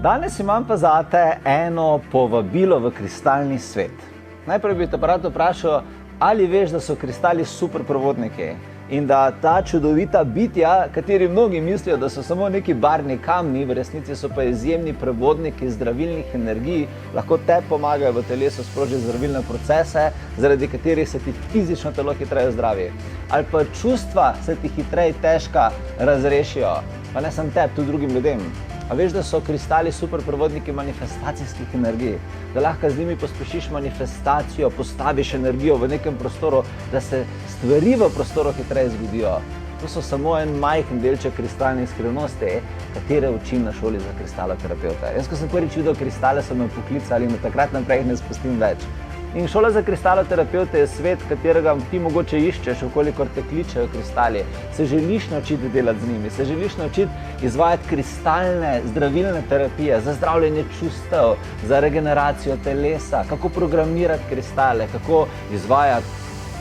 Danes imam pa zate eno povabilo v kristalni svet. Najprej bi te rad vprašal, ali veš, da so kristali super prevodniki in da ta čudovita bitja, kateri mnogi mislijo, da so samo neki barvni kamni, v resnici so pa izjemni prevodniki zdravilnih energij, lahko te pomagajo v telesu sprožiti zdravilne procese, zaradi katerih se ti fizično telo hitreje zdravi. Ali pa čustva se ti hitreje težka razrešijo, pa ne samo tebi, tudi drugim ljudem. A veš, da so kristali super prevodniki manifestacijskih energij, da lahko z njimi pospešiš manifestacijo, postaviš energijo v nekem prostoru, da se stvari v prostoru hitreje zgodijo. To so samo en majhen delček kristalnih skrivnosti, katere učim na šoli za kristaloterapevte. Jaz, ko sem prvič videl kristale, so me poklicali in od takrat naprej jih ne spustim več. In šola za kristaloterapevte je svet, katerega ti mogoče iščeš, okolikor te kličejo kristali. Se želiš naučiti delati z njimi, se želiš naučiti izvajati kristalne zdravilne terapije za zdravljenje čustev, za regeneracijo telesa, kako programirati kristale, kako izvajati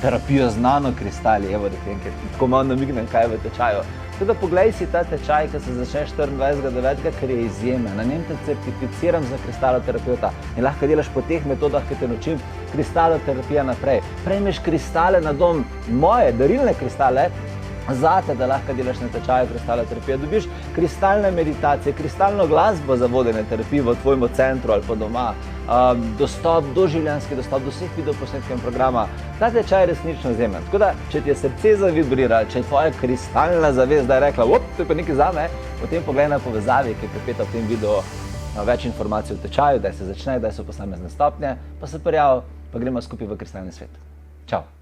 terapijo z nanokristali. Evo, da tako malo namignem, kaj je v tečaju. Tako da poglej si ta tečaj, ki se začne 24.9., ker je izjemen. Na njem te certificiram za kristaloterapeuta in lahko delaš po teh metodah, ki te naučim kristaloterapija naprej. Prejmeš kristale na dom, moje darilne kristale, zate, da lahko delaš na tečaju kristaloterapije. Dobiš kristalne meditacije, kristalno glasbo za vodenje terapije v tvojem centru ali pa doma, dostop, doživljenjski dostop do vseh videoposnetkov in programa. Ta tečaj je resnično izjemen. Tako da, če ti je srce zavibriralo, če je tvoja kristalna zavest, da je rekla, to je pa nekaj zame, potem poglej na povezavi, ki je pripeta v tem videu, več informacij o tečaju, da se začne, da so posamezne stopnje, pa se prijavi, pa gremo skupaj v kristalni svet. Čau!